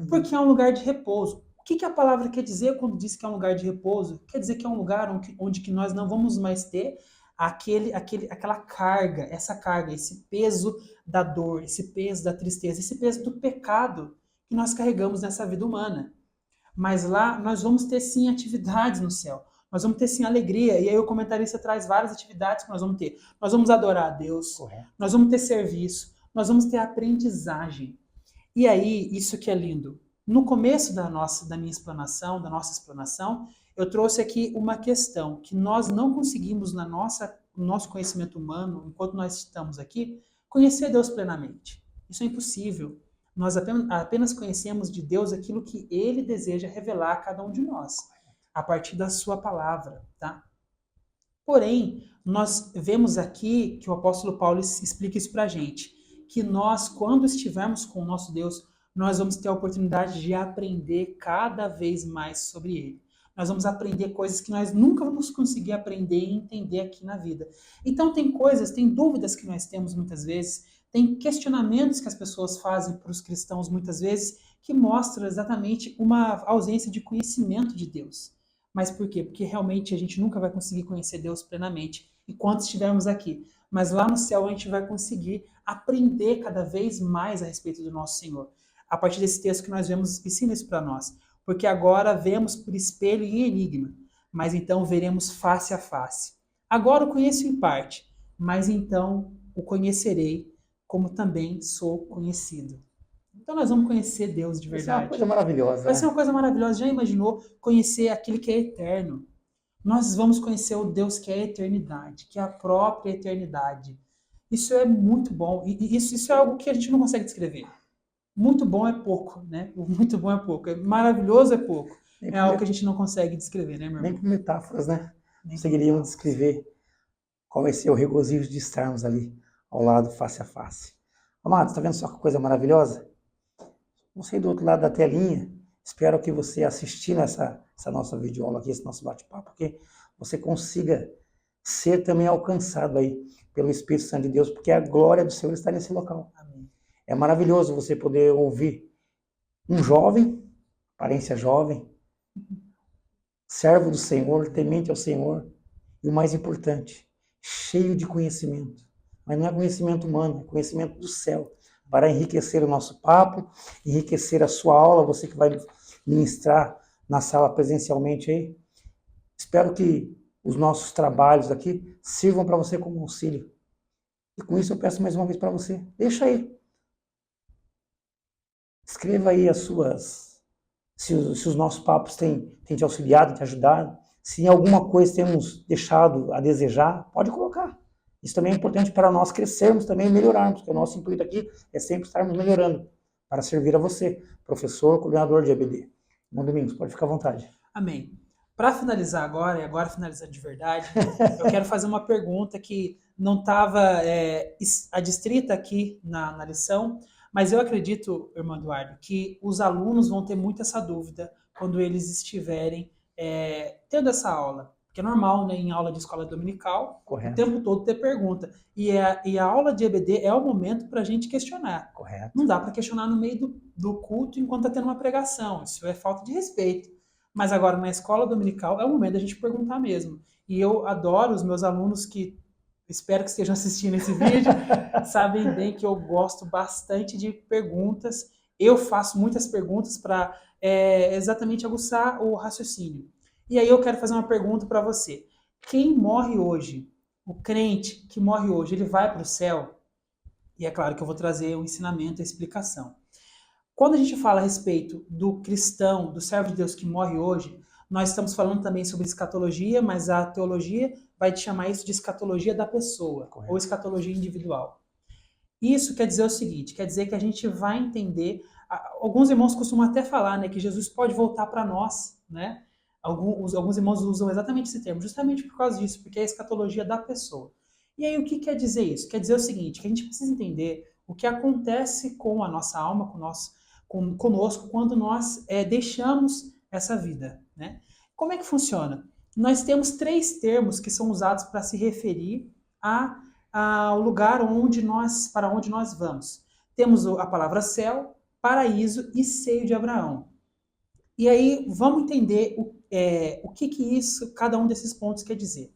porque é um lugar de repouso. O que a palavra quer dizer quando diz que é um lugar de repouso? Quer dizer que é um lugar onde que nós não vamos mais ter aquela carga, esse peso da dor, esse peso da tristeza, esse peso do pecado que nós carregamos nessa vida humana. Mas lá nós vamos ter sim atividades no céu. Nós vamos ter sim alegria. E aí o comentarista traz várias atividades que nós vamos ter. Nós vamos adorar a Deus. Correto. Nós vamos ter serviço. Nós vamos ter aprendizagem. E aí, isso que é lindo. No começo da minha explanação, da nossa explanação, eu trouxe aqui uma questão que nós não conseguimos no nosso conhecimento humano, enquanto nós estamos aqui, conhecer Deus plenamente. Isso é impossível. Nós apenas conhecemos de Deus aquilo que Ele deseja revelar a cada um de nós, a partir da sua palavra, tá? Porém, nós vemos aqui que o apóstolo Paulo explica isso pra gente, que nós, quando estivermos com o nosso Deus, nós vamos ter a oportunidade de aprender cada vez mais sobre Ele. Nós vamos aprender coisas que nós nunca vamos conseguir aprender e entender aqui na vida. Então tem dúvidas que nós temos muitas vezes, tem questionamentos que as pessoas fazem para os cristãos muitas vezes, que mostram exatamente uma ausência de conhecimento de Deus. Mas por quê? Porque realmente a gente nunca vai conseguir conhecer Deus plenamente enquanto estivermos aqui. Mas lá no céu a gente vai conseguir aprender cada vez mais a respeito do nosso Senhor. A partir desse texto que nós vemos, ensina isso para nós. Porque agora vemos por espelho e enigma, mas então veremos face a face. Agora o conheço em parte, mas então o conhecerei como também sou conhecido. Então nós vamos conhecer Deus de verdade. Vai ser uma coisa maravilhosa. Vai ser uma coisa maravilhosa. Já imaginou conhecer aquele que é eterno? Nós vamos conhecer o Deus que é a eternidade, que é a própria eternidade. Isso é muito bom. E isso é algo que a gente não consegue descrever. Muito bom é pouco, né? O muito bom é pouco. Maravilhoso é pouco. É algo que a gente não consegue descrever, né, meu irmão? Nem com metáforas, né? Conseguiríamos descrever qual vai ser o regozijo de estarmos ali ao lado, face a face. Amados, está vendo só que coisa maravilhosa? Você do outro lado da telinha, espero que você assistindo essa nossa videoaula aqui, esse nosso bate-papo, porque você consiga ser também alcançado aí pelo Espírito Santo de Deus, porque a glória do Senhor está nesse local. Amém. É maravilhoso você poder ouvir um jovem, aparência jovem, servo do Senhor, temente ao Senhor, e o mais importante, cheio de conhecimento. Mas não é conhecimento humano, é conhecimento do céu, para enriquecer o nosso papo, enriquecer a sua aula, você que vai ministrar na sala presencialmente aí. Espero que os nossos trabalhos aqui sirvam para você como auxílio. E com isso eu peço mais uma vez para você, deixa aí. Escreva aí se os nossos papos têm te auxiliado, te ajudado. Se em alguma coisa temos deixado a desejar, pode colocar. Isso também é importante para nós crescermos também e melhorarmos, porque o nosso intuito aqui é sempre estarmos melhorando para servir a você, professor, coordenador de EBD. Bom Domingos, pode ficar à vontade. Amém. Para finalizar agora, e agora finalizando de verdade, eu quero fazer uma pergunta que não estava adstrita aqui na lição, mas eu acredito, irmão Eduardo, que os alunos vão ter muito essa dúvida quando eles estiverem tendo essa aula. Porque é normal, né, em aula de escola dominical, Correto. o tempo todo ter pergunta. E a aula de EBD é o momento para a gente questionar. Correto. Não dá para questionar no meio do culto enquanto está tendo uma pregação. Isso é falta de respeito. Mas agora, na escola dominical, é o momento da gente perguntar mesmo. E eu adoro os meus alunos que, espero que estejam assistindo esse vídeo, sabem bem que eu gosto bastante de perguntas. Eu faço muitas perguntas para exatamente aguçar o raciocínio. E aí eu quero fazer uma pergunta para você. Quem morre hoje, o crente que morre hoje, ele vai para o céu? E é claro que eu vou trazer o ensinamento, a explicação. Quando a gente fala a respeito do cristão, do servo de Deus que morre hoje, nós estamos falando também sobre escatologia, mas a teologia vai te chamar isso de escatologia da pessoa, Correto. ou escatologia individual. Isso quer dizer o seguinte, quer dizer que a gente vai entender, alguns irmãos costumam até falar, né, que Jesus pode voltar para nós, né? Alguns irmãos usam exatamente esse termo, justamente por causa disso, porque é a escatologia da pessoa. E aí o que quer dizer isso? Quer dizer o seguinte, que a gente precisa entender o que acontece com a nossa alma, conosco, quando nós deixamos essa vida, né? Como é que funciona? Nós temos 3 termos que são usados para se referir ao lugar para onde nós vamos. Temos a palavra céu, paraíso e seio de Abraão. E aí vamos entender o que isso, cada um desses pontos quer dizer.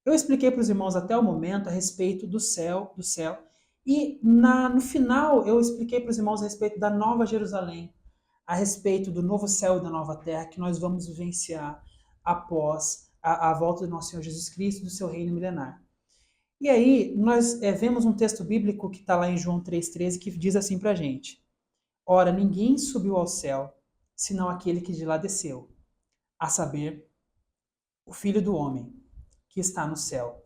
Eu expliquei para os irmãos até o momento a respeito do céu, e no final eu expliquei para os irmãos a respeito da Nova Jerusalém, a respeito do novo céu e da nova terra que nós vamos vivenciar após a volta do nosso Senhor Jesus Cristo e do seu reino milenar. E aí nós vemos um texto bíblico que está lá em João 3,13 que diz assim para a gente: Ora, ninguém subiu ao céu, senão aquele que de lá desceu, a saber, o Filho do Homem, que está no céu.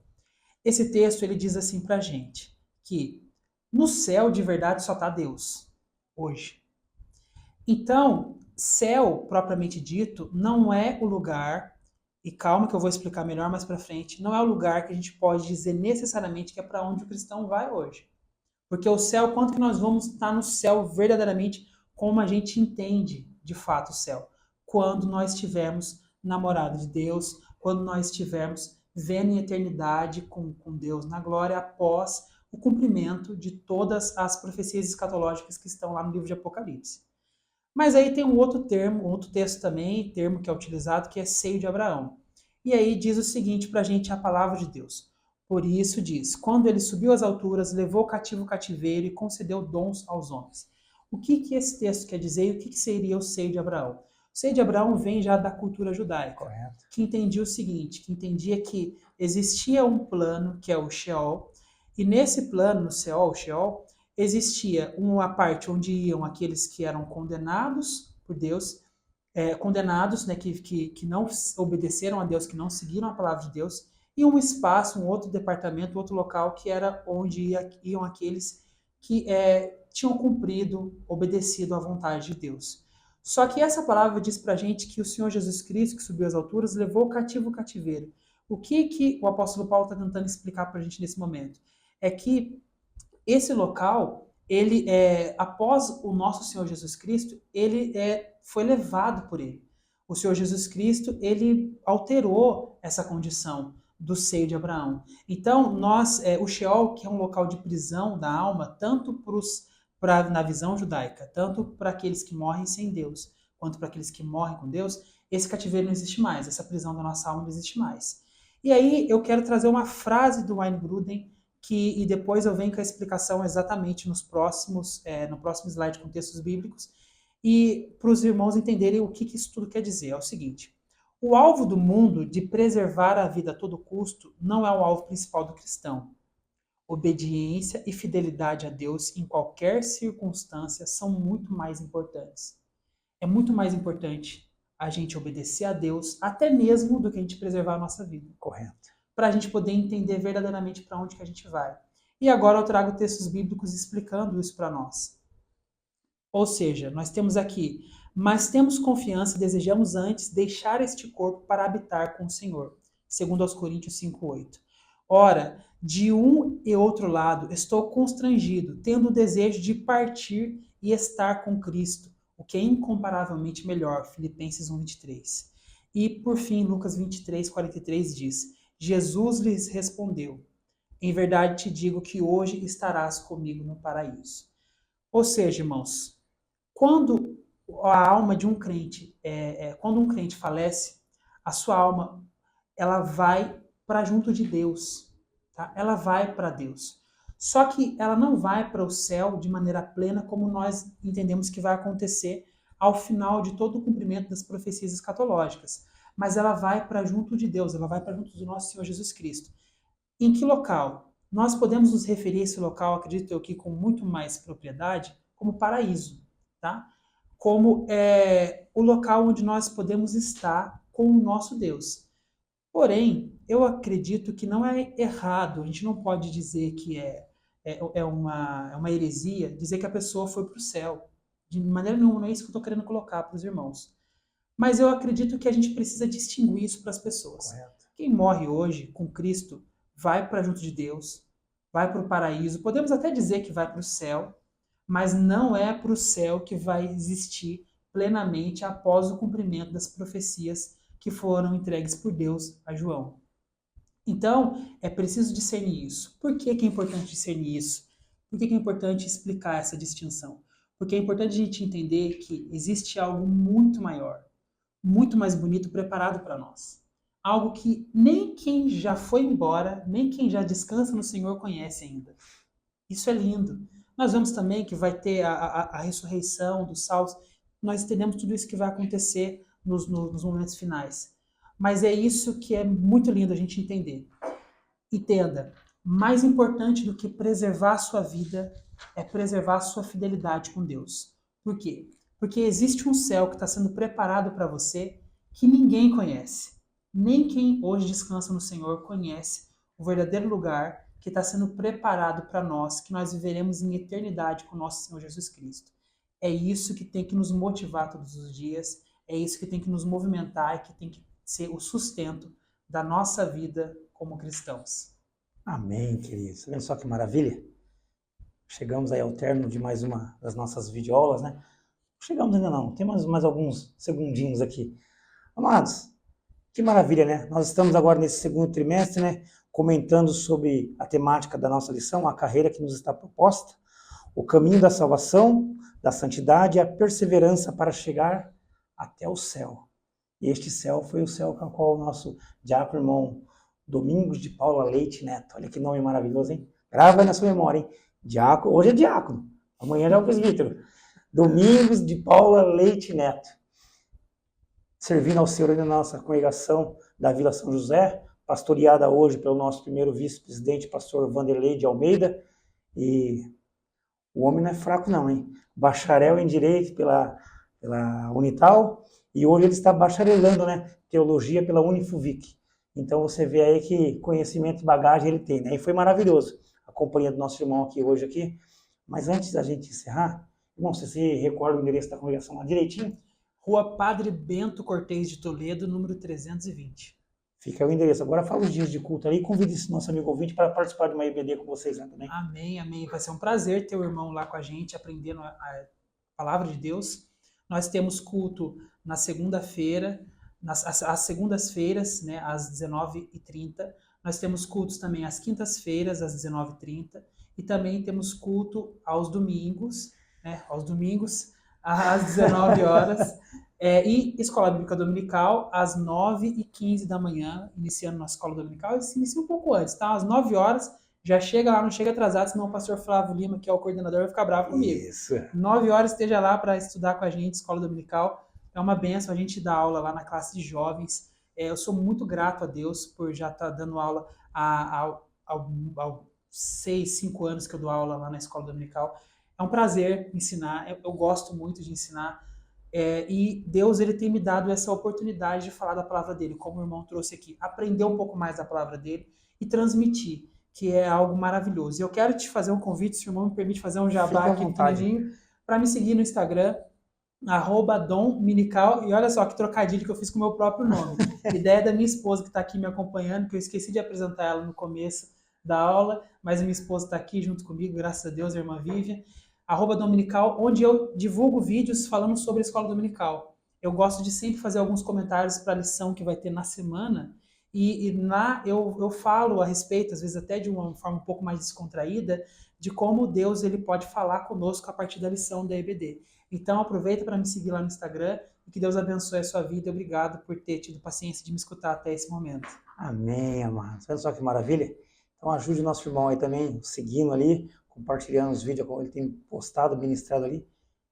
Esse texto ele diz assim para a gente, que no céu de verdade só está Deus, hoje. Então, céu, propriamente dito, não é o lugar, e calma que eu vou explicar melhor mais para frente, não é o lugar que a gente pode dizer necessariamente que é para onde o cristão vai hoje. Porque o céu, quanto que nós vamos estar no céu verdadeiramente, como a gente entende de fato o céu? Quando nós estivermos namorados de Deus, quando nós estivermos vendo em eternidade com Deus na glória após o cumprimento de todas as profecias escatológicas que estão lá no livro de Apocalipse. Mas aí tem um outro termo, um outro texto também, termo que é utilizado, que é seio de Abraão. E aí diz o seguinte para a gente a palavra de Deus. Por isso diz, quando ele subiu às alturas, levou cativo o cativeiro e concedeu dons aos homens. O que esse texto quer dizer e o que seria o seio de Abraão? O seio de Abraão vem já da cultura judaica, Correto. que entendia o seguinte, que entendia que existia um plano, que é o Sheol, e nesse plano, no Sheol, existia uma parte onde iam aqueles que eram condenados por Deus, condenados, né, que não obedeceram a Deus, que não seguiram a palavra de Deus, e um espaço, um outro departamento, outro local que era onde iam aqueles que tinham cumprido, obedecido à vontade de Deus. Só que essa palavra diz pra gente que o Senhor Jesus Cristo, que subiu às alturas, levou cativo o cativeiro. O que o apóstolo Paulo está tentando explicar pra gente nesse momento? É que esse local, após o nosso Senhor Jesus Cristo, ele foi levado por ele. O Senhor Jesus Cristo, ele alterou essa condição do seio de Abraão. Então, o Sheol, que é um local de prisão da alma, tanto na visão judaica, tanto para aqueles que morrem sem Deus, quanto para aqueles que morrem com Deus, esse cativeiro não existe mais, essa prisão da nossa alma não existe mais. E aí eu quero trazer uma frase do Wayne Grudem, e depois eu venho com a explicação exatamente no próximo slide com textos bíblicos, e para os irmãos entenderem o que isso tudo quer dizer. É o seguinte: o alvo do mundo de preservar a vida a todo custo não é o alvo principal do cristão. Obediência e fidelidade a Deus em qualquer circunstância são muito mais importantes. É muito mais importante a gente obedecer a Deus, até mesmo do que a gente preservar a nossa vida. Correto. Para a gente poder entender verdadeiramente para onde que a gente vai. E agora eu trago textos bíblicos explicando isso para nós. Ou seja, nós temos aqui: mas temos confiança e desejamos antes deixar este corpo para habitar com o Senhor. Segundo aos Coríntios 5:8. Ora, de um e outro lado estou constrangido, tendo o desejo de partir e estar com Cristo, o que é incomparavelmente melhor. Filipenses 1:23. E por fim, Lucas 23:43 diz: Jesus lhes respondeu: em verdade te digo que hoje estarás comigo no paraíso. Ou seja, irmãos, quando a alma de um crente, quando um crente falece, a sua alma, ela vai para junto de Deus, tá? Ela vai para Deus. Só que ela não vai para o céu de maneira plena como nós entendemos que vai acontecer ao final de todo o cumprimento das profecias escatológicas. Mas ela vai para junto de Deus, ela vai para junto do nosso Senhor Jesus Cristo. Em que local? Nós podemos nos referir a esse local, acredito eu, aqui com muito mais propriedade, como paraíso, tá? Como o local onde nós podemos estar com o nosso Deus. Porém, eu acredito que não é errado, a gente não pode dizer que é uma heresia dizer que a pessoa foi para o céu. De maneira nenhuma, não é isso que eu estou querendo colocar para os irmãos. Mas eu acredito que a gente precisa distinguir isso para as pessoas. Correto. Quem morre hoje com Cristo vai para junto de Deus, vai para o paraíso, podemos até dizer que vai para o céu, mas não é para o céu que vai existir plenamente após o cumprimento das profecias que foram entregues por Deus a João. Então, é preciso discernir isso. Por que é importante discernir isso? Por que é importante explicar essa distinção? Porque é importante a gente entender que existe algo muito maior, muito mais bonito preparado para nós. Algo que nem quem já foi embora, nem quem já descansa no Senhor conhece ainda. Isso é lindo. Nós vemos também que vai ter a ressurreição dos salvos. Nós entendemos tudo isso que vai acontecer nos momentos finais. Mas é isso que é muito lindo a gente entender. Entenda, mais importante do que preservar a sua vida é preservar a sua fidelidade com Deus. Por quê? Porque existe um céu que está sendo preparado para você que ninguém conhece. Nem quem hoje descansa no Senhor conhece o verdadeiro lugar que está sendo preparado para nós, que nós viveremos em eternidade com o nosso Senhor Jesus Cristo. É isso que tem que nos motivar todos os dias, é isso que tem que nos movimentar e que tem que ser o sustento da nossa vida como cristãos. Amém, queridos. Tá vendo só que maravilha? Chegamos aí ao término de mais uma das nossas videoaulas, né? Chegamos ainda não, tem mais alguns segundinhos aqui. Amados, que maravilha, né? Nós estamos agora nesse segundo trimestre, né? Comentando sobre a temática da nossa lição, a carreira que nos está proposta, o caminho da salvação, da santidade e a perseverança para chegar até o céu. E este céu foi o céu com o qual o nosso diácono irmão Domingos de Paula Leite Neto, olha que nome maravilhoso, hein? Grava aí na sua memória, hein? Diácono, hoje é diácono, amanhã já é o presbítero. Domingos de Paula Leite Neto, servindo ao Senhor na nossa congregação da Vila São José, pastoreada hoje pelo nosso primeiro vice-presidente, pastor Vanderlei de Almeida, e o homem não é fraco não, hein? Bacharel em Direito pela Unital, e hoje ele está bacharelando, né? Teologia pela Unifuvic. Então você vê aí que conhecimento e bagagem ele tem, né? E foi maravilhoso a companhia do nosso irmão aqui hoje aqui. Mas antes da gente encerrar, irmão, você se recorda o endereço da congregação lá direitinho? Rua Padre Bento Cortês de Toledo, número 320. Fica o endereço. Agora fala os dias de culto aí e convide esse nosso amigo ouvinte para participar de uma EBD com vocês lá também. Amém, amém. Vai ser um prazer ter o irmão lá com a gente, aprendendo a palavra de Deus. Nós temos culto na segunda-feira, às segundas-feiras, né, às 19h30. Nós temos cultos também às quintas-feiras, às 19h30. E também temos culto aos domingos, né, às 19 horas. E Escola Bíblica Dominical, às 9h15 da manhã, iniciando nossa Escola Dominical. E se inicia um pouco antes, tá? Às 9 horas, já chega lá, não chega atrasado, senão o pastor Flávio Lima, que é o coordenador, vai ficar bravo comigo. Isso. 9 horas esteja lá para estudar com a gente, Escola Dominical. É uma benção a gente dar aula lá na classe de jovens. Eu sou muito grato a Deus por já estar dando aula há 6, 5 anos que eu dou aula lá na Escola Dominical. É um prazer ensinar, eu gosto muito de ensinar. E Deus ele tem me dado essa oportunidade de falar da palavra dele, como o irmão trouxe aqui, aprender um pouco mais da palavra dele e transmitir, que é algo maravilhoso. E eu quero te fazer um convite, se o irmão me permite fazer um jabá Fica à aqui vontade. pequenininho, para me seguir no Instagram, @domminical, e olha só que trocadilho que eu fiz com o meu próprio nome. Ideia da minha esposa que está aqui me acompanhando, que eu esqueci de apresentar ela no começo da aula, mas a minha esposa está aqui junto comigo, graças a Deus, a irmã Vivian. @dominical, onde eu divulgo vídeos falando sobre a escola dominical. Eu gosto de sempre fazer alguns comentários para a lição que vai ter na semana, e lá eu falo a respeito, às vezes até de uma forma um pouco mais descontraída, de como Deus ele pode falar conosco a partir da lição da EBD. Então aproveita para me seguir lá no Instagram e que Deus abençoe a sua vida. Obrigado por ter tido paciência de me escutar até esse momento. Amém, amados. Olha só que maravilha. Então ajude o nosso irmão aí também, seguindo ali, compartilhando os vídeos como ele tem postado, ministrado ali.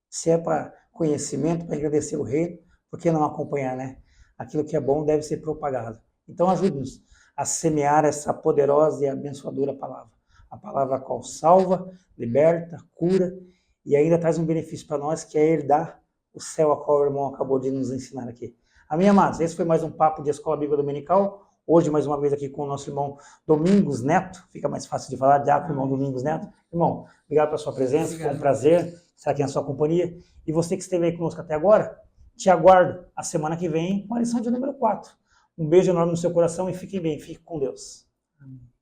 Se é para conhecimento, para agradecer o reino, por que não acompanhar, né? Aquilo que é bom deve ser propagado. Então ajude-nos a semear essa poderosa e abençoadora palavra. A palavra a qual salva, liberta, cura e ainda traz um benefício para nós, que é herdar o céu a qual o irmão acabou de nos ensinar aqui. Amém, amados? Esse foi mais um papo de Escola Bíblica Dominical. Hoje, mais uma vez, aqui com o nosso irmão Domingos Neto. Fica mais fácil de falar, diácono irmão Domingos Neto. Irmão, obrigado pela sua presença, Obrigado. foi um prazer estar aqui na sua companhia. E você que esteve aí conosco até agora, te aguardo a semana que vem com a lição de número 4. Um beijo enorme no seu coração e fiquem bem, fiquem com Deus. Amém.